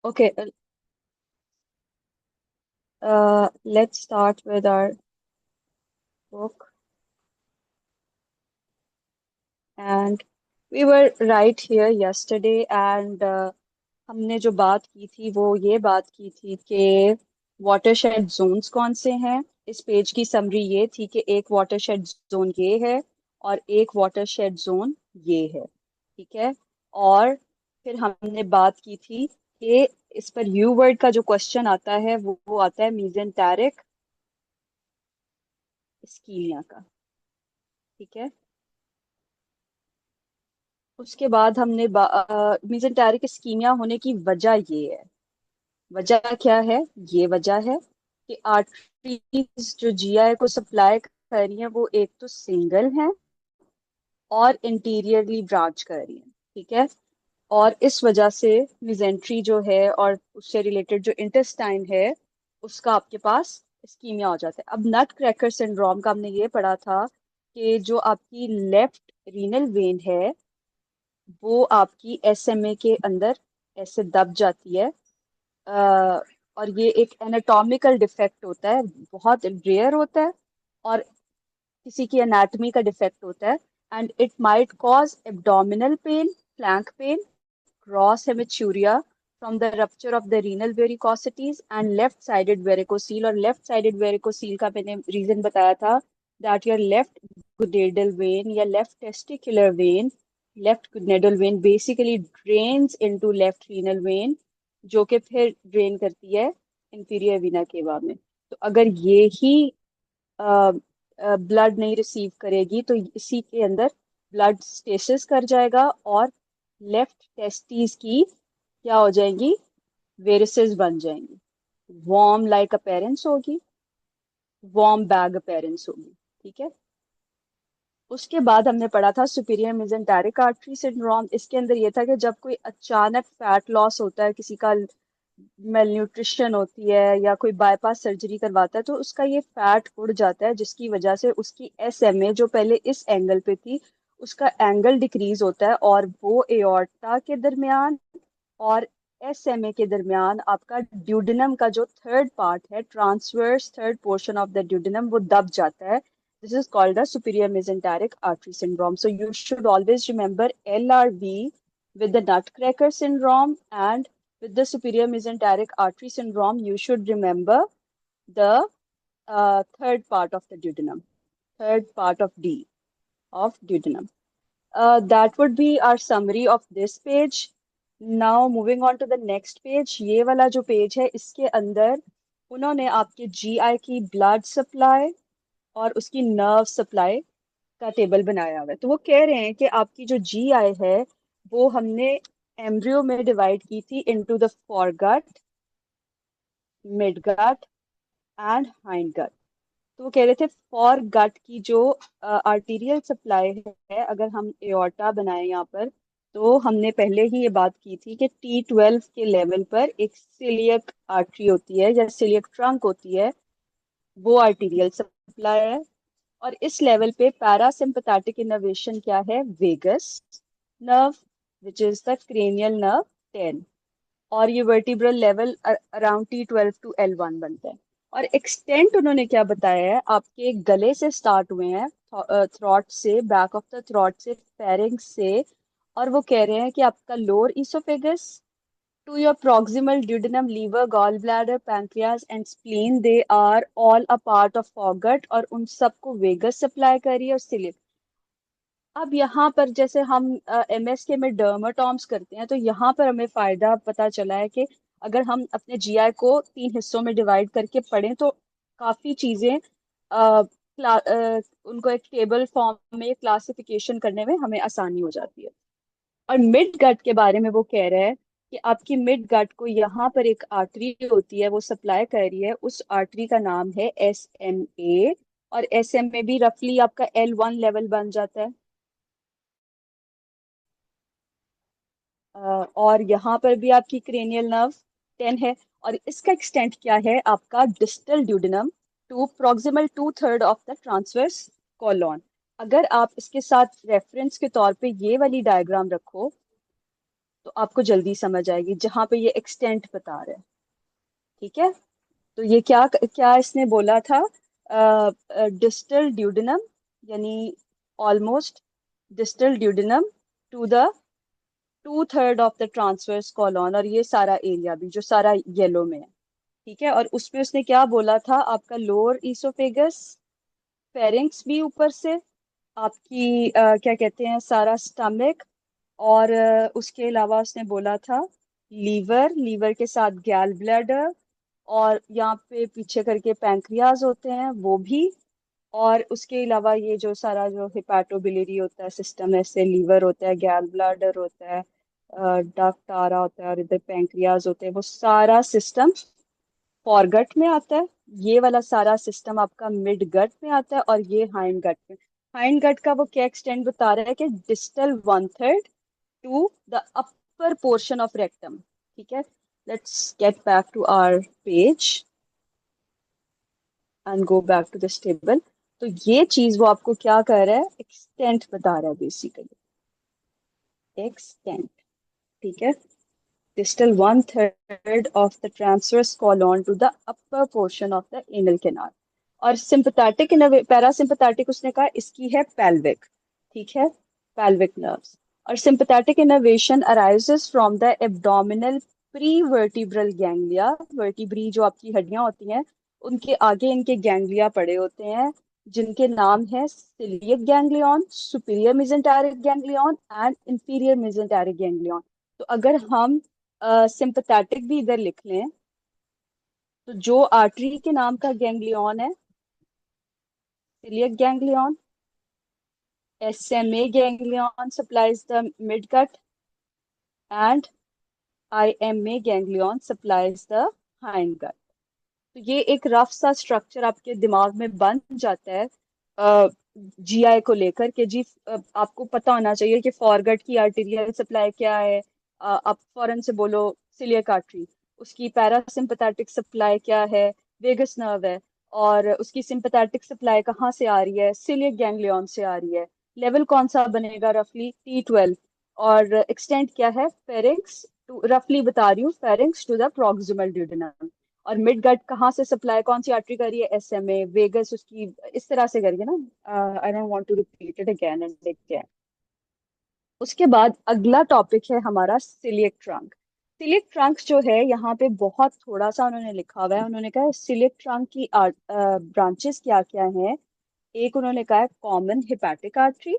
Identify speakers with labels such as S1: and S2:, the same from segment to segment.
S1: Okay, let's start with our book. And we were right here yesterday, and हमने जो बात की थी वो ये बात की थी कि वाटरशेड जोन्स कौन से हैं। इस पेज की समरी ये थी कि एक वाटरशेड जोन ये है और एक वाटरशेड जोन ये है। ठीक है। और फिर हमने बात की थी कि इस पर यू वर्ड का जो क्वेश्चन आता है वो आता है मीजेंटेरिक स्कीमिया का। ठीक है। उसके बाद हमने मीजेंटेरिक स्कीमिया होने की वजह ये है। वजह क्या है? ये वजह है कि आर्टरीज जो जीआई को सप्लाई कर रही हैं वो एक तो सिंगल हैं और इंटीरियरली ब्रांच कर रही हैं। ठीक है। और इस वजह से मिजेंट्री जो है और उससे रिलेटेड जो इंटेस्टाइन है उसका आपके पास स्कीमिया हो जाता है। अब नट क्रैकर सिंड्रोम का हमने ये पढ़ा था कि जो आपकी लेफ्ट रीनल वेन है वो आपकी एसएमए के अंदर ऐसे दब जाती है। अ, और ये एक एनाटॉमिकल डिफेक्ट होता है, बहुत रेयर होता है और किसी की एनाटॉमी का डिफेक्ट होता है। And it might cause abdominal pain, flank pain, cross hematuria from the rupture of the renal varicosities and left sided varicocele. और लेफ्ट साइडेड वेरिकोसील का मैंने रीजन बताया था that your left gonadal vein या left testicular vein, left gonadal vein basically drains into left renal vein, जो कि फिर drain करती है इंफीरियर वीना केवा में। तो अगर ये ही ब्लड नहीं रिसीव करेगी तो इसी के अंदर ब्लड स्टेसिस कर जाएगा और लेफ्ट टेस्टिस की क्या हो जाएंगी? वेरिसेस बन जाएंगी। वॉर्म लाइक अपेरेंस होगी, वॉर्म बैग अपेरेंस होगी। ठीक है। उसके बाद हमने पढ़ा था सुपीरियर मेजेंटेरिक आर्टरी सिंड्रोम। इसके अंदर ये था कि जब कोई अचानक फैट लॉस होता है, किसी का मेल न्यूट्रिशन होती है या कोई बाईपास सर्जरी करवाता है तो उसका ये फैट उड़ जाता है, जिसकी वजह से उसकी एसएमए जो पहले इस एंगल पे थी उसका एंगल डिक्रीज होता है और वो एओर्टा के दरमियान और एसएमए के दरमियान आपका ड्यूडेनम का जो थर्ड पार्ट है, transverse third portion of the duodenum, वो दब जाता है। This is called the superior mesenteric artery syndrome. So you should always remember LRV with the nutcracker syndrome, and with the superior mesenteric artery syndrome you should remember the third part of the duodenum, third part of D of duodenum. That would be our summary of this page. Now moving on to the next page, ये वाला जो page है इसके अंदर उन्होंने आपके GI की blood supply और उसकी नर्व सप्लाई का टेबल बनाया हुआ है। तो वो कह रहे हैं कि आपकी जो जीआई है वो हमने एम्ब्रियो में डिवाइड की थी into the foregut, mid gut and hind gut. तो वो कह रहे थे फॉर गट की जो आर्टीरियल सप्लाई है, अगर हम एओर्टा बनाए यहाँ पर तो हमने पहले ही ये बात की थी कि T12 के लेवल पर एक सिलियक आर्टरी होती है या सिलियक ट्रंक होती है, वो आर्टीरियल सप्लाई है। और इस लेवल पे पैरासिम्पथेटिक इनर्वेशन क्या है? Vagus nerve, which is the cranial nerve 10। और ये vertebral level around T12 to L1 बनता है। और एक्सटेंट उन्होंने क्या बताया है, आपके गले से स्टार्ट हुए हैं, थ्रॉट से, बैक ऑफ द थ्रॉट से, फेरिंक्स से। और वो कह रहे हैं कि आपका lower oesophagus to your proximal duodenum, liver, gallbladder, pancreas and spleen, they are all a part of foregut और उन सबको वेगस सप्लाई कर रही है और सिलिप। अब यहाँ पर जैसे हम एमएसके में डर्माटॉम्स करते हैं तो यहाँ पर हमें फायदा पता चला है कि अगर हम अपने जीआई को तीन हिस्सों में डिवाइड करके पढ़ें तो काफी चीजें उनको एक टेबल फॉर्म में क्लासिफिकेशन करने में हमें आसानी हो जाती है। और मिड गट के बारे में वो कह रहे हैं कि आपकी मिड गट को यहाँ पर एक आर्टरी होती है वो सप्लाई कर रही है, उस आर्टरी का नाम है एसएमए। और एसएमए भी रफली आपका L1 लेवल बन जाता है। और यहाँ पर भी आपकी क्रेनियल नर्व 10 है। और इसका एक्सटेंट क्या है? आपका distal duodenum to proximal two third of the transverse colon. अगर आप इसके साथ रेफरेंस के तौर पे ये वाली डायग्राम रखो तो आपको जल्दी समझ आएगी, जहां पे ये एक्सटेंट बता रहा है। ठीक है, तो ये क्या क्या इसने बोला था, डिस्टल ड्यूडेनम, यानी almost distal duodenum to the 2/3 of the transverse colon, और ये सारा एरिया भी जो सारा येलो में है। ठीक है, और उसमें उसने क्या बोला था, आपका लोअर ईसोफेगस, फेरिंक्स भी ऊपर से, आपकी क्या कहते हैं, सारा स्टमक, और उसके अलावा उसने बोला था लीवर, लीवर के साथ गैल ब्लैडर, और यहाँ पे पीछे करके पैंक्रियाज होते हैं वो भी, और उसके अलावा ये जो सारा जो हिपैटोबिलियरी होता है सिस्टम, ऐसे लीवर होता है, गैल ब्लैडर होता है, डक्ट टारा होता है, और इधर पैंक्रियाज होते हैं, वो सारा सिस्टम फॉरगट में आता है। ये वाला सारा सिस्टम आपका मिड गट में आता है, और ये हाइंड गट में। हाइंड गट का वो क्या एक्सटेंड बता रहा है कि distal 1/3 to the upper portion of rectum. ठीक है, let's get back to our page and go back to this table. तो ये चीज वो आपको क्या कर रहा है, एक्सटेंट बता रहा है बेसिकली, एक्सटेंट। ठीक है, distal 1/3 of the transverse colon to the upper portion of the anal canal। और सिंपथेटिक पैरासिम्पथेटिक उसने कहा इसकी है pelvic। ठीक है, pelvic nerves। और sympathetic innervation arises from the abdominal prevertebral ganglia, vertebrae जो आपकी हड्डियां होती हैं उनके आगे इनके गैंग्लिया पड़े होते हैं, जिनके नाम है celiac ganglion, superior mesenteric ganglion and inferior mesenteric ganglion. तो अगर हम सिंपथेटिक भी इधर लिख लें, तो जो आर्टरी के नाम का गैंग्लियन है celiac ganglion, SMA ganglion supplies the mid gut, and IMA ganglion supplies the hind gut. तो ये एक रफ सा स्ट्रक्चर आपके दिमाग में बन जाता है जीआई को लेकर के जी। आपको पता होना चाहिए कि फॉरगट की आर्टेरियल सप्लाई क्या है, आप फौरन से बोलो सिलियक आर्टरी। उसकी पैरासिम्पथेटिक सप्लाई क्या है, वेगस नर्व है, और उसकी सिंपथेटिक सप्लाई कहाँ से आ रही है, सिलियक गैंग्लियन से आ रही है। लेवल कौन सा बनेगा, रफली T12। और एक्सटेंट क्या है, फेरिंक्स टू, रफली बता रही हूँ, pharynx to the proximal duodenum. और मिड गट कहाँ से सप्लाई, कौन सी आर्टरी कर रही है, एसएमए, वेगस उसकी इस तरह से करिए ना। I don't want to repeat it again and again. उसके बाद अगला टॉपिक है हमारा सिलियक ट्रंक। सिलियक ट्रंक जो है यहाँ पे बहुत थोड़ा सा उन्होंने लिखा हुआ है। उन्होंने कहा है सिलियक ट्रंक की ब्रांचेस क्या क्या हैं। एक उन्होंने कहा है कॉमन हिपैटिक आर्टरी।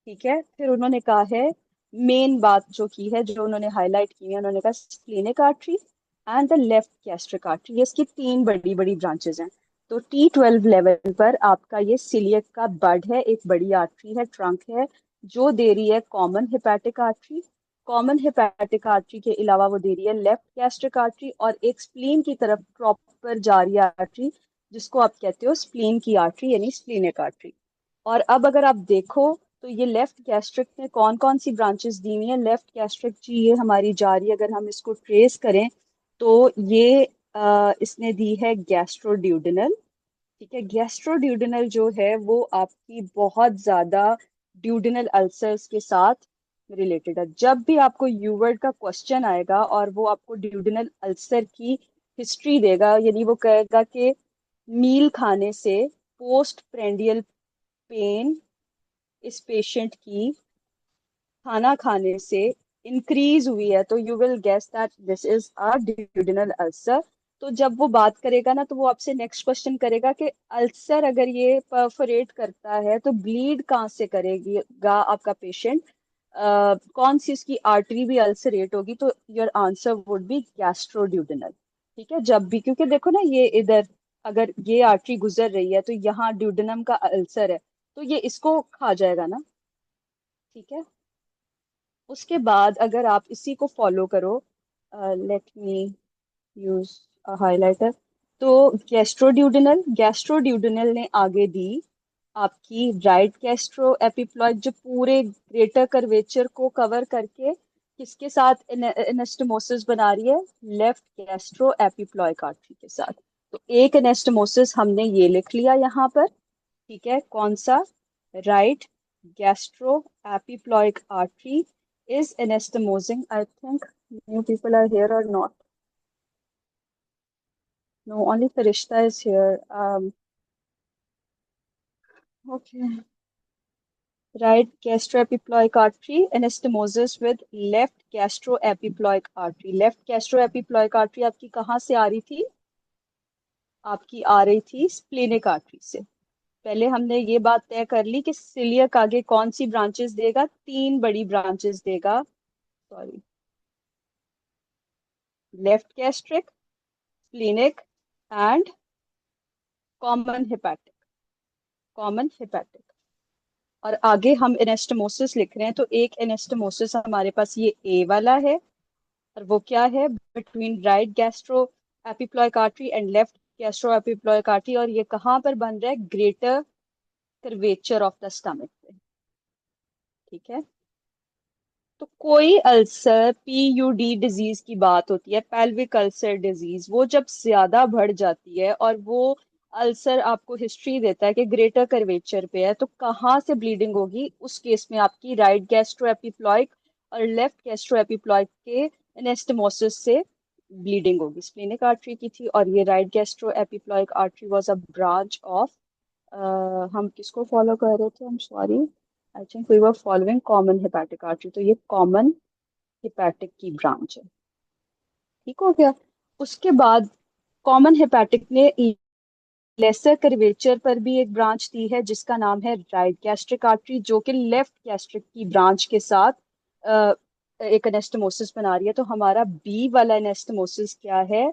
S1: ठीक है, फिर उन्होंने कहा है मेन बात जो की है, जो उन्होंने हाईलाइट की है, उन्होंने कहा splenic artery and the left gastric artery. ये इसकी तीन बड़ी बड़ी ब्रांचेस हैं। तो T12 लेवल पर आपका ये सिलियक का बड है, एक बड़ी आर्टरी है, ट्रंक है, जो दे रही है common hepatic artery. Common hepatic artery के अलावा वो दे रही है लेफ्ट गैस्ट्रिक आर्टरी, और एक स्प्लीन की तरफ प्रॉपर जा रही है आर्टरी, जिसको आप कहते हो स्प्लीन की आर्टरी, यानी स्प्लीनिक आर्टरी। और अब अगर आप देखो तो ये लेफ्ट गैस्ट्रिक में कौन कौन सी ब्रांचेस दी हुई है। लेफ्ट गैस्ट्रिक जी ये हमारी जा रही है, अगर हम इसको ट्रेस करें तो ये इसने दी है गैस्ट्रोड्यूडेनल। ठीक है, गैस्ट्रोड्यूडेनल जो है वो आपकी बहुत ज्यादा ड्यूडेनल अल्सर्स के साथ रिलेटेड है। जब भी आपको यू वर्ड का क्वेश्चन आएगा और वो आपको ड्यूडेनल अल्सर की हिस्ट्री देगा, यानी वो कहेगा कि मील खाने से पोस्ट प्रेंडियल पेन इस पेशेंट की खाना खाने से इंक्रीज हुई है, तो you will guess that this is a duodenal ulcer. तो जब वो बात करेगा ना, तो वो आपसे नेक्स्ट क्वेश्चन करेगा कि अल्सर अगर ये परफोरेट करता है तो ब्लीड कहाँ से करेगा आपका पेशेंट, कौन सी उसकी आर्टरी भी अल्सरेट होगी। तो योर आंसर वुड बी गैस्ट्रोड्यूडेनल। ठीक है, जब भी, क्योंकि देखो ना ये इधर अगर ये आर्टरी गुजर रही है तो यहाँ ड्यूडेनम का अल्सर है, तो ये इसको खा जाएगा ना। ठीक है, उसके बाद अगर आप इसी को फॉलो करो, लेट मी यूज हाइलाइटर। तो गैस्ट्रोड्यूडेनल, गैस्ट्रोड्यूडेनल ने आगे दी आपकी राइट गैस्ट्रो एपिप्लॉइड, जो पूरे ग्रेटर कर्वेचर को कवर करके किसके साथ एनास्टोमोसिस बना रही है, लेफ्ट गैस्ट्रो एपिप्लॉइक आर्टरी के साथ। तो एक एनास्टोमोसिस हमने ये लिख लिया यहाँ पर। ठीक है, कौन सा, right gastro epiploic artery is anastomosing. I think new people are here or not. No, only Farishta is here. Okay. Right gastroepiploic artery, anastomosis with left gastroepiploic artery. Left gastroepiploic artery आपकी कहाँ से आ रही थी? आपकी आ रही थी splenic artery से। पहले हमने ये बात तय कर ली कि सिलियक आगे कौन सी ब्रांचेस देगा, तीन बड़ी ब्रांचेस देगा। Sorry, left gastric, splenic and common hepatic. Common hepatic. और आगे हम एनेस्टमोसिस लिख रहे हैं, तो एक एनेस्टमोसिस हमारे पास ये ए वाला है, और वो क्या है, between right gastro epiploic artery and left gastro epiploic artery. और ये कहाँ पर बन रहा है? Greater curvature of the stomach पे। ठीक है। तो कोई अल्सर, पीयूडी डिजीज की बात होती है, पेल्विक अल्सर डिजीज, वो जब ज्यादा बढ़ जाती है और वो अल्सर आपको हिस्ट्री देता है कि ग्रेटर कर्वेचर पे है, तो कहाँ से ब्लीडिंग होगी? उस केस में आपकी राइट गैस्ट्रोएपिप्लॉइक और लेफ्ट गैस्ट्रोएपिप्लॉइक के एनेस्टमोसिस से ब्लीडिंग होगी। स्प्लेनिक आर्टरी की थी, और ये right gastroepiploic artery was a branch of, हम किसको फॉलो कर रहे थे? I'm sorry, I think we were following common hepatic artery, तो ये कॉमन हेपेटिक की ब्रांच है। ठीक हो गया। उसके बाद कॉमन हेपेटिक ने लेसर कर्वेचर पर भी एक ब्रांच दी है, जिसका नाम है राइट गैस्ट्रिक आर्टरी, जो कि लेफ्ट गैस्ट्रिक की ब्रांच के साथ अ, एक एनेस्टमोसिस बना रही है। तो हमारा बी वाला एनेस्टमोसिस क्या है?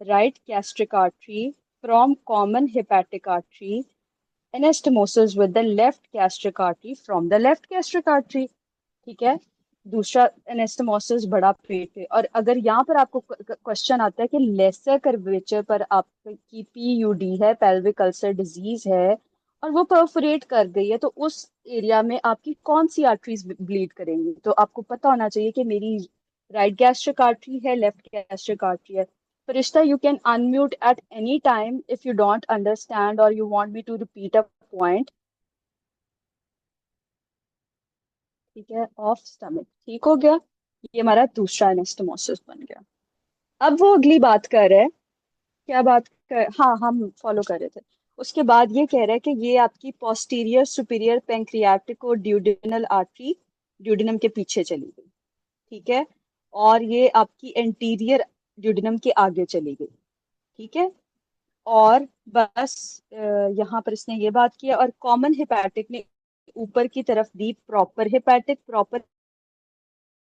S1: Right gastric artery from common hepatic artery, anastomosis with the left gastric artery from the left gastric artery। ठीक है। दूसरा एनेस्टमोसिस बड़ा पेट पे। और अगर यहाँ पर आपको क्वेश्चन आता है कि लेसर कर्वेचर पर आपकी पीयूडी है, पेल्विक अल्सर डिजीज है, और वो परफोरेट कर गई है, तो उस एरिया में आपकी कौन सी आर्टरीज ब्लीड करेंगी? तो आपको पता होना चाहिए कि मेरी राइट गैस्ट्रिक आर्टरी है, लेफ्ट गैस्ट्रिक आर्टरी है। Farishta, you can unmute at any time if you don't understand or you want me to repeat a point। ठीक है। ऑफ स्टमक, ठीक हो गया। ये हमारा दूसरा एनास्टोमोसिस बन गया। अब वो अगली बात कर रहे हैं। क्या बात कर, हाँ, हम फॉलो कर रहे थे। उसके बाद ये कह रहा है कि ये आपकी पोस्टीरियर सुपीरियर पेंक्रियाटिक और ड्यूडेनल आर्टरी ड्यूडेनम के पीछे चली गई। ठीक है। और ये आपकी एंटीरियर ड्यूडेनम के आगे चली गई। ठीक है। और बस यहाँ पर इसने ये बात किया, और कॉमन हेपेटिक ने ऊपर की तरफ दी प्रॉपर हेपेटिक, प्रॉपर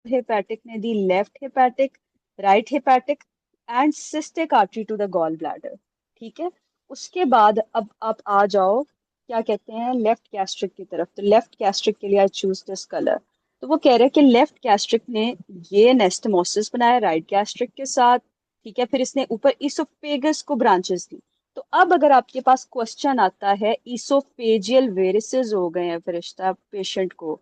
S1: हेपेटिक ने दी left hepatic, right hepatic and cystic artery to the gall bladder. ठीक है। उसके बाद अब आप आ जाओ, क्या कहते हैं, लेफ्ट गैस्ट्रिक की तरफ। तो लेफ्ट गैस्ट्रिक के लिए आई चूज दिस कलर। तो वो कह रहे हैं कि लेफ्ट गैस्ट्रिक ने ये नेस्टमोसिस बनाया राइट गैस्ट्रिक के साथ। ठीक है। फिर इसने ऊपर इसोफेगस को ब्रांचेस दी। तो अब अगर आपके पास क्वेश्चन आता है, इसोफेजियल वेरिसेस हो गए हैं फरिश्ता पेशेंट को,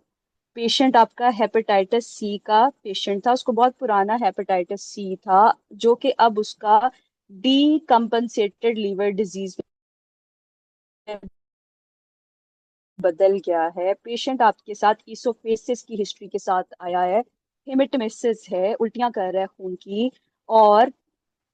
S1: पेशेंट आपका हेपेटाइटिस सी का पेशेंट था, उसको बहुत पुराना हेपेटाइटिस सी था, जो कि अब उसका डीकम्पनसेटेड लीवर डिजीज में बदल गया है। पेशेंट आपके साथ इसोफेसिस की हिस्ट्री के साथ आया है, हेमेटोमेसिस है, उल्टियां कर रहा है खून की, और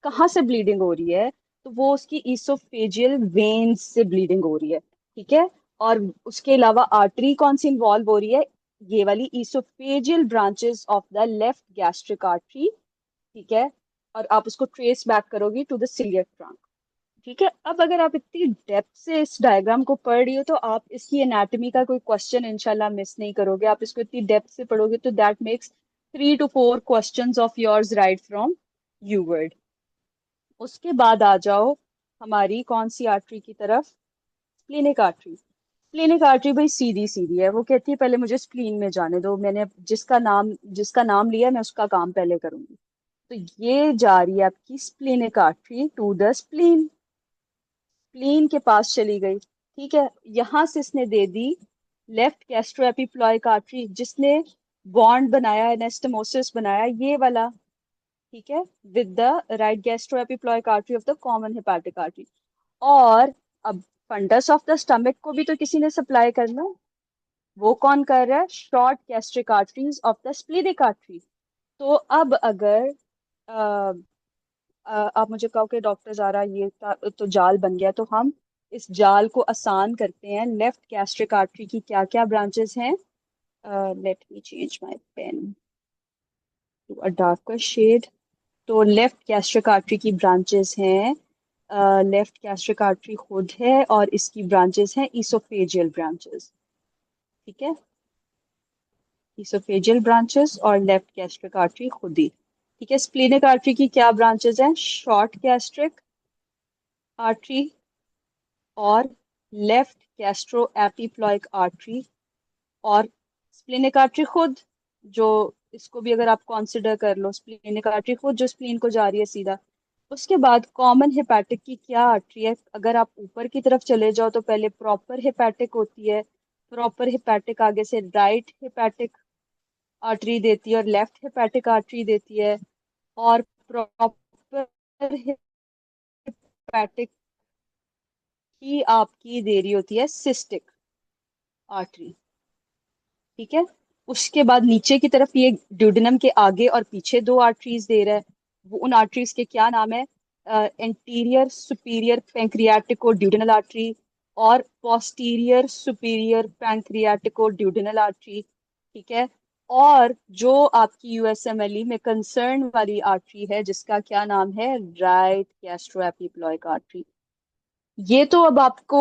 S1: कहाँ से ब्लीडिंग हो रही है? तो वो उसकी इसोफेजियल वेन्स से ब्लीडिंग हो रही है। ठीक है। और उसके अलावा आर्टरी कौन सी इन्वॉल्व हो रही है? ये वाली oesophageal branches of the left gastric artery. ठीक है। और आप उसको ट्रेस बैक करोगी टू द सिलियक ट्रंक। ठीक है। अब अगर आप इतनी डेप्थ से इस डायग्राम को पढ़ रही हो, तो आप इसकी एनाटॉमी का कोई क्वेश्चन इंशाल्लाह मिस नहीं करोगे। आप इसको इतनी डेप्थ से पढ़ोगे तो that makes 3 to 4 questions of yours right from you word. उसके बाद आ जाओ हमारी कौन सी आर्टरी की तरफ? Splenic artery. स्प्लेनिक आर्टरी भाई सीधी सीधी है, वो कहती है पहले मुझे स्प्लीन में जाने दो, मैंने जिसका नाम लिया मैं उसका काम पहले करूंगी। तो ये जा रही है आपकी splenic artery to the spleen, spleen के पास चली गई। ठीक है। यहां से इसने दे दी लेफ्ट गैस्ट्रोएपिप्लॉइक आर्टरी, जिसने बॉन्ड बनाया, एनेस्टमोसिस बनाया, ये वाला। ठीक है। With the right gastroepiploic artery of the common hepatic artery. और अब फंडस ऑफ द स्टमक को भी तो किसी ने सप्लाई करना। वो कौन कर रहा है? Short gastric arteries of the splenic artery. तो अब अगर अ, आप मुझे कहो कि डॉक्टर ज़ारा ये तो जाल बन गया, तो हम इस जाल को आसान करते हैं। लेफ्ट गैस्ट्रिक आर्टरी की क्या क्या ब्रांचेस हैं? Let me change my pen to a darker shade. तो लेफ्ट गैस्ट्रिक आर्टरी की ब्रांचेस हैं, लेफ्ट गैस्ट्रिक आर्टरी खुद है और इसकी ब्रांचेस हैं ईसोफेजियल ब्रांचेस। ठीक है, ईसोफेजियल ब्रांचेस और लेफ्ट गैस्ट्रिक आर्टरी खुद ही। ठीक है, स्प्लेनिक आर्टरी की क्या ब्रांचेस हैं? शॉर्ट गैस्ट्रिक आर्टरी और लेफ्ट गैस्ट्रो एपिप्लॉइक आर्टरी और स्प्लेनिक आर्टरी खुद, जो इसको भी अगर आप कंसिडर कर लो, स्प्लेनिक आर्टरी खुद जो स्प्लीन को जा रही है सीधा। उसके बाद कॉमन हेपेटिक की क्या आर्टरी है? अगर आप ऊपर की तरफ चले जाओ तो पहले प्रॉपर हेपेटिक होती है। प्रॉपर हेपेटिक आगे से राइट हेपेटिक आर्टरी देती है और लेफ्ट हेपेटिक आर्टरी देती है। और प्रॉपर हेपेटिक की आपकी दे रही होती है सिस्टिक आर्टरी। ठीक है, उसके बाद नीचे की तरफ ये ड्यूडेनम के आगे और पीछे दो आर्टरीज दे रहा है। वो उन आर्टरीज के क्या नाम है? Anterior superior pancreatico duodenal artery और posterior superior pancreatico duodenal artery. ठीक है, और जो आपकी यूएसएमएलई में कंसर्न वाली आर्टरी है जिसका क्या नाम है? Right gastroepiploic artery. ये तो अब आपको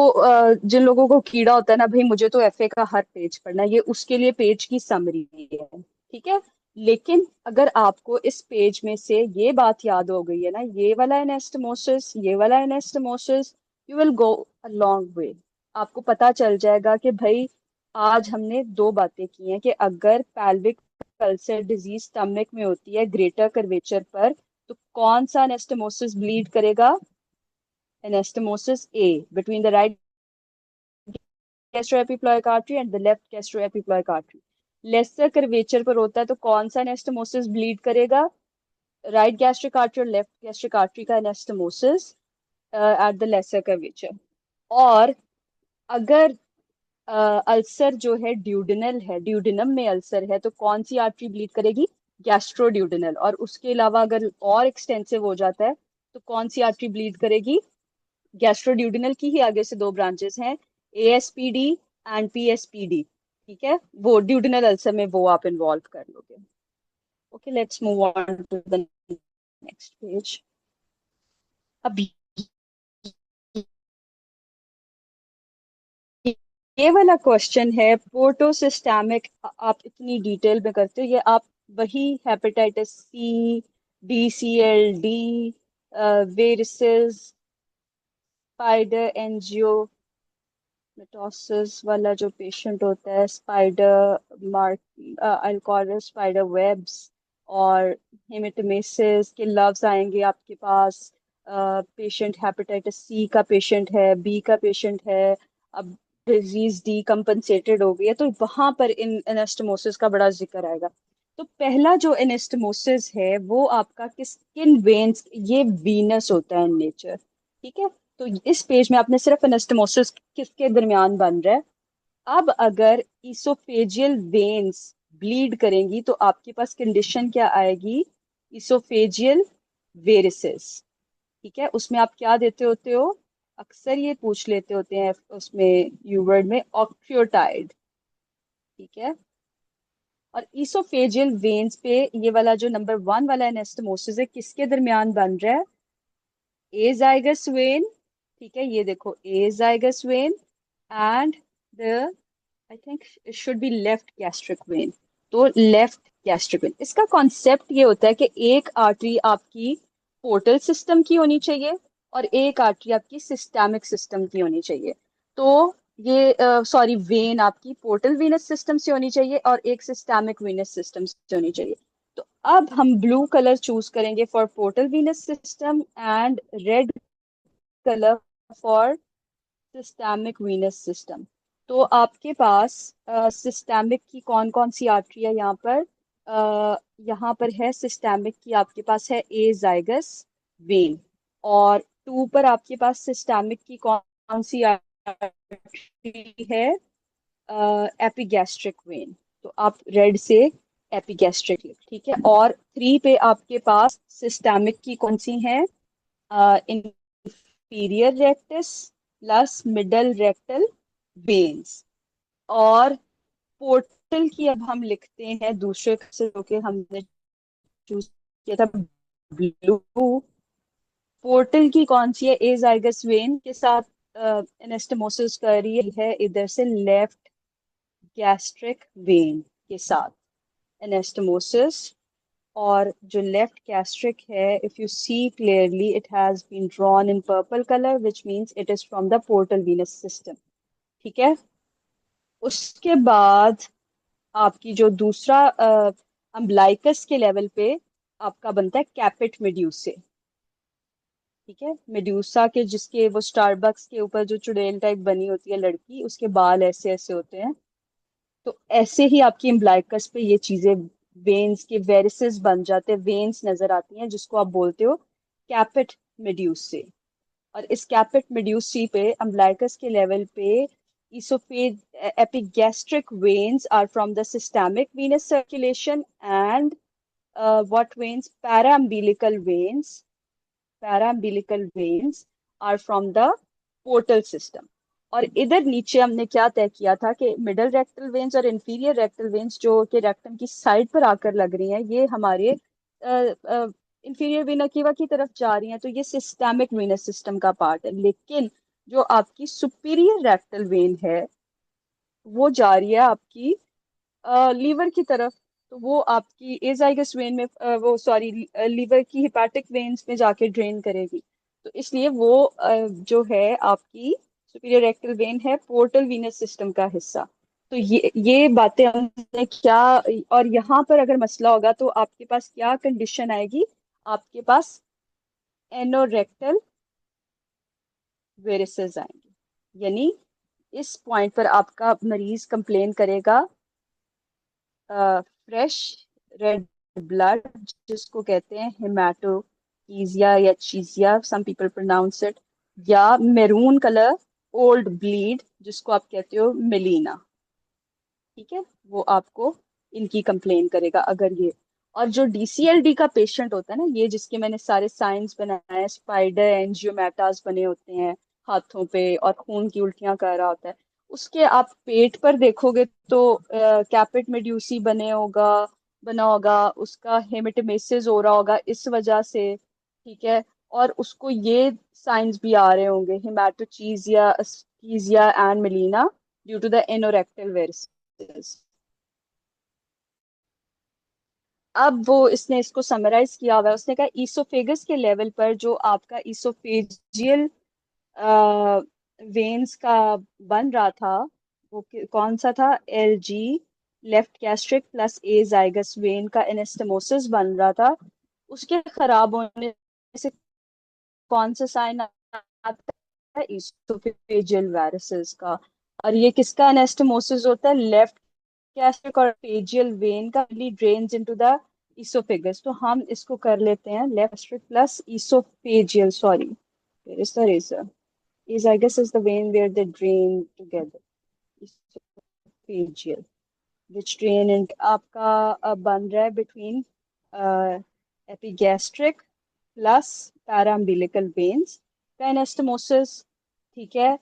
S1: जिन लोगों को कीड़ा होता है ना भाई, मुझे तो एफए का हर पेज पढ़ना है, ये उसके लिए पेज की समरी है। ठीक है, लेकिन अगर आपको इस पेज में से ये बात याद हो गई है ना, ये वाला एनास्टमोसिस, ये वाला anastomosis, you will go a long way. आपको पता चल जाएगा कि भाई आज हमने दो बातें की हैं कि अगर पैल्विक अल्सर डिजीज स्टमक में होती है ग्रेटर कर्वेचर पर, तो कौन सा एनास्टमोसिस ब्लीड करेगा? anastomosis A between the right gastroepiploic artery and the left gastroepiploic artery. Lesser curvature पर होता है तो कौन सा एनास्टमोसिस ब्लीड करेगा? राइट गैस्ट्रिक आर्टरी और लेफ्ट गैस्ट्रिक आर्टरी का anastomosis at the lesser curvature. और अगर अल्सर जो है ड्यूडेनल है, ड्यूडेनम में अल्सर है, तो कौन सी आर्टरी ब्लीड करेगी? गैस्ट्रोड्यूडेनल। और उसके अलावा अगर और एक्सटेंसिव हो जाता है तो कौन सी आर्टरी ब्लीड करेगी? गैस्ट्रोड्यूडेनल की ही आगे से दो ब्रांचेस हैं, एएसपीडी एंड पीएसपीडी। ठीक है, वो ड्यूडेनल अल्सर में वो आप इन्वॉल्व कर लोगे। Okay, let's move on to the next page. अब ये वाला क्वेश्चन है पोर्टोसिस्टेमिक। आप इतनी डिटेल में करते हो, ये आप वही hepatitis C, DCL D, varices, spider angio mitosis वाला जो पेशेंट होता है, स्पाइडर मार्क अल्कोरस स्पाइडर वेब्स और हेमेटोमेसिस के लव्स आएंगे आपके पास। पेशेंट हेपेटाइटिस सी का पेशेंट है, बी का पेशेंट है, अब डिजीज डी कंपनसेटेड हो गई है, तो वहां पर इन एनास्टमोसिस का बड़ा जिक्र आएगा। तो पहला जो एनास्टमोसिस है वो आपका किस किन वेन्स, ये वीनस होता है इन नेचर। ठीक है, तो इस पेज में आपने सिर्फ एनास्टमोसिस किसके दरमियान बन रहा है। अब अगर इसोफेजियल वेन्स ब्लीड करेंगी तो आपके पास कंडीशन क्या आएगी? Oesophageal varices. ठीक है, उसमें आप क्या देते होते हो? अक्सर ये पूछ लेते होते हैं उसमें यूवर्ड में ऑक्ट्रियोटाइड। ठीक है, और इसोफेजियल वेन्स पे ये वाला जो नंबर वन वाला एनास्टमोसिस है किसके दरमियान बन रहा है? Azygos vein. ठीक है, ये देखो azygos vein and the, I think it should be left gastric vein. तो लेफ्ट गैस्ट्रिक वेन, इसका कॉन्सेप्ट ये होता है कि एक आर्टरी आपकी पोर्टल सिस्टम की होनी चाहिए और एक आर्टरी आपकी सिस्टेमिक सिस्टम की होनी चाहिए। तो ये सॉरी, वेन आपकी पोर्टल वीनस सिस्टम से होनी चाहिए और एक सिस्टेमिक वीनस सिस्टम से होनी चाहिए। तो अब हम ब्लू कलर चूज करेंगे for portal venous system and red colour for systemic venous system. तो आपके पास सिस्टेमिक की कौन कौन सी आर्टरी है यहाँ पर? यहाँ पर है सिस्टेमिक की, आपके पास है ए जाइगस वेन। और टू पर आपके पास सिस्टेमिक की कौन कौन सी आर्टरी है? Epigastric when. तो आप रेड से एपिगैस्ट्रिक लिख, ठीक है। और 3 पे आपके पास सिस्टेमिक की कौन सी है? Inferior rectus plus middle rectal veins. और पोर्टल की अब हम लिखते हैं दूसरे से, जो कि हमने चूज किया था ब्लू। पोर्टल की कौन सी है? एजाइगस वेन के साथ एनास्टोमोसिस कर रही है इधर से लेफ्ट गैस्ट्रिक वेन के साथ एनास्टोमोसिस। और जो लेफ्ट गैस्ट्रिक है, if you see clearly, it has been drawn in purple colour which means it is from the portal venous system, ठीक है। उसके बाद आपकी जो दूसरा अम्बलाइकस के लेवल पे आपका बनता है कैपिट मेड्यूसे, ठीक है। मेड्यूसा के जिसके वो स्टारबक्स के ऊपर जो चुड़ैल टाइप बनी होती है लड़की, उसके बाल ऐसे ऐसे होते हैं। तो ऐसे ही आपकी इम्ब्लाइकस पे ये चीजें, वेन्स के वेरिसेस बन जाते हैं, वेन्स नजर आती हैं, जिसको आप बोलते हो कैपिट मेड्यूसे। और इस कैपिट मेड्यूसी पे अम्ब्लाइकस के लेवल पे इसोफेज epigastric veins are from the systemic venous circulation and what veins? Paraumbilical veins are from the portal system। और इधर नीचे हमने क्या तय किया था कि मिडल रेक्टल वेन्स और इंफीरियर रेक्टल वेन्स जो कि रेक्टम की साइड पर आकर लग रही हैं, ये हमारे इंफीरियर वेना केवा की तरफ जा रही हैं, तो ये सिस्टेमिक वेनस सिस्टम का पार्ट है। लेकिन जो आपकी सुपीरियर रेक्टल वेन है, वो जा रही है आपकी लीवर की तरफ। तो वो आपकी एजाइगस वेन में वो सॉरी लीवर की हिपैटिक वेन्स में जाके ड्रेन करेगी। तो इसलिए वो जो है आपकी सुपीरियर रेक्टल वेन है पोर्टल वीनस सिस्टम का हिस्सा। तो ये बातें हमने क्या, और यहाँ पर अगर मसला होगा तो आपके पास क्या कंडीशन आएगी? आपके पास एनोरेक्टल वेरिसेस आएंगे। यानी इस पॉइंट पर आपका मरीज कंप्लेन करेगा फ्रेश रेड ब्लड, जिसको कहते हैं हेमाटोकीजिया या चीजिया, सम पीपल प्रोनाउंस इट, या मेरून कलर ओल्ड ब्लीड, जिसको आप कहते हो मेलिना, ठीक है। वो आपको इनकी कंप्लेन करेगा अगर ये। और जो डीसीएलडी का पेशेंट होता है ना, ये जिसके मैंने सारे साइंस बनाए हैं, स्पाइडर एंजियोमेटास बने होते हैं हाथों पे और खून की उल्टियां कर रहा होता है, उसके आप पेट पर देखोगे तो कैपिट मेड्यूसी बना होगा, उसका हेमेटोमेसिस हो रहा होगा इस वजह से, ठीक है। और उसको ये साइंस भी आ रहे होंगे, hematochezia and melena, due to the anorectal varices. अब वो इसने इसको समराइज किया हुआ है, उसने कहा ईसोफेगस के लेवल पर जो आपका ईसोफेजियल वेन्स का बन रहा था, वो कौन सा था? L G, left gastric plus azygos vein का एनेस्टमोसिस बन रहा था। उसके खराब होने से कौन सा साइन आता है? ईसोफेजियल वायरसेस का। और ये किसका एनेस्टमोसिस होता है? लेफ्ट गैस्ट्रिक और फेजियल वेन का ड्रेन्स इनटू द इसोफेगस। तो हम इसको कर लेते हैं left gastric plus oesophageal, sorry where is the razor? Esophagus is the vein where they drain together. Esophageal, which drain in आपका बन रहा है between epigastric plus paraumbilical veins का anastomosis, ठीक है।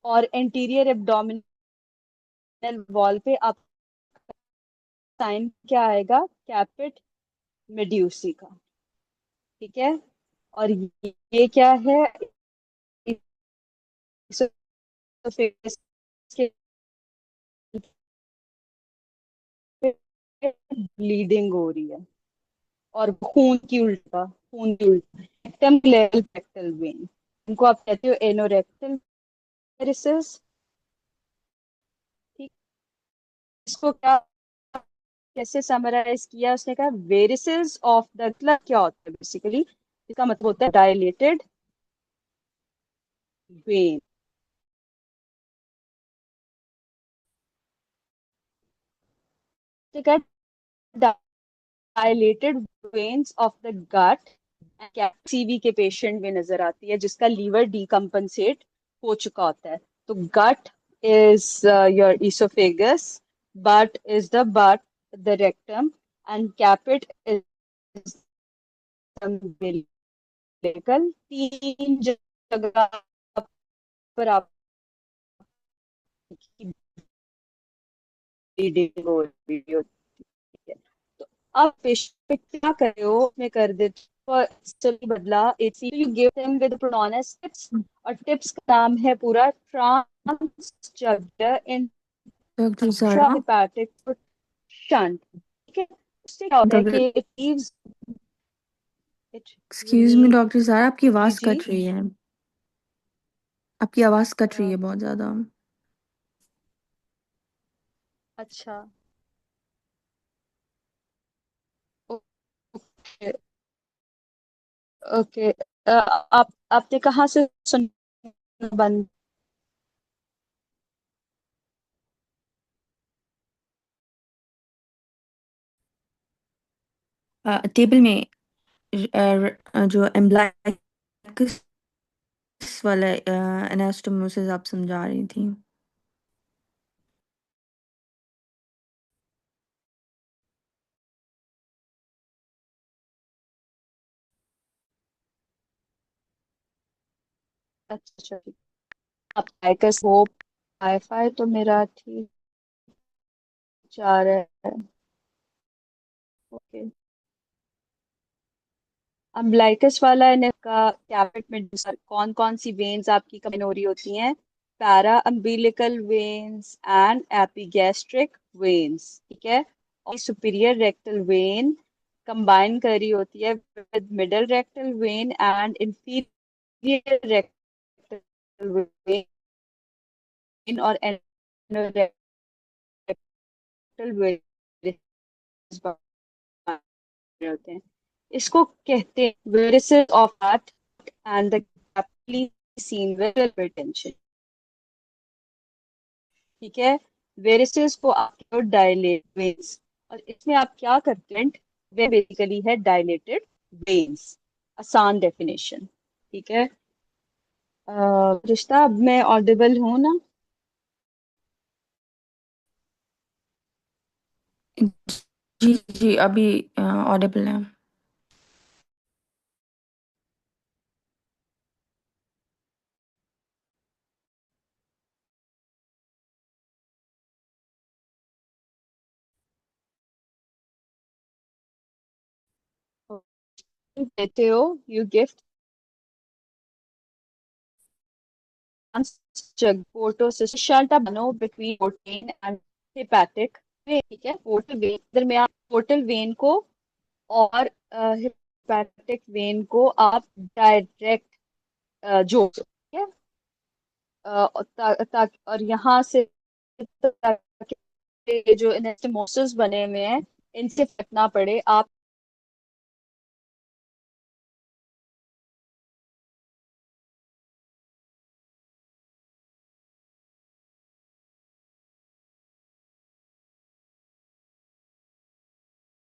S1: और एंटीरियर एब्डोमिनल वॉल पे आप साइन क्या आएगा? कैपिट मेड्यूसी का, ठीक है। और ये क्या है? इसोफेगस के ब्लीडिंग हो रही है और खून की उल्टा रेक्टम लेवल रेक्टल वेन, इनको आप कहते हो एनोरेक्टल वेरिसेस, ठीक। इसको क्या, कैसे समराइज किया उसने? कहा वेरिसेस ऑफ द, मतलब क्या होता है बेसिकली? इसका मतलब होता है dilated vein. Dilated veins of the gut CV के पेशेंट में नजर आती है, जिसका लीवर डिकम्पनसेट हो चुका होता है। तो gut is your esophagus, butt is the butt, the rectum, and capit is umbilical. तीन जगह पर आपकी ब्लीडिंग हो रही होती है। तो आप पेशेंट पे क्या कर रहे हो, मैं कर देती हूँ चलिए बदला AC you give them with pronoun tips. और टिप्स का नाम है पूरा ट्रांसजगुलर
S2: डॉक्टर सारा।
S1: Intrahepatic shunt. ठीक है, उससे क्या होता है
S2: डॉक्टर
S1: कि it leaves it
S2: excuse me
S1: relieve.
S2: Doctor सारा, आपकी
S1: जी
S2: आवाज़
S1: जी।
S2: कट रही है। आपकी आवाज़ कट रही
S1: अ,
S2: है बहुत ज़्यादा।
S1: अच्छा, ओके ओके। आप आपने कहाँ से सुनना बंद?
S2: टेबल में जो एम्ब्लाइकस वाला एनास्टोमोसिस आप समझा रही थी।
S1: अच्छा अच्छा, ठीक। आप लाइकस हो, वाईफाई तो मेरा ठीक जा रहा है। ओके। अम्बलाइकस वाला है का कैपिट में कौन कौन सी वेन्स आपकी कमी हो रही होती हैं? Para umbilical veins and epigastric veins, ठीक है। और सुपीरियर रेक्टल वेन कंबाइन करी होती है with middle rectal vein and inferior rectal vein और एनोरेक्टल वेन होते हैं। इसको कहते हैं varices of heart and the capitally seen with hypertension. ठीक है, वेरिसेस को आप डायलेट वेन्स, और इसमें आप क्या करते हैं, वे बेसिकली है डायलेटेड वेन्स। आसान डेफिनेशन। ठीक है। रिश्ता, अब मैं ऑडिबल हूं ना?
S2: जी जी, अभी ऑडिबल है।
S1: देते हो, यू गिफ्ट पोर्टोसिस्टा बनो बिटवीन पोर्टिन एंड हेपेटिक। ठीक है, पोर्टल वेन दरमियान पोर्टल वेन को और हेपेटिक वेन को आप डायरेक्ट जोड़ दो। ठीक है। और यहाँ से ताकि जो एनास्टोमोसिस बने हुए हैं इनसे फर्क ना पड़े, आप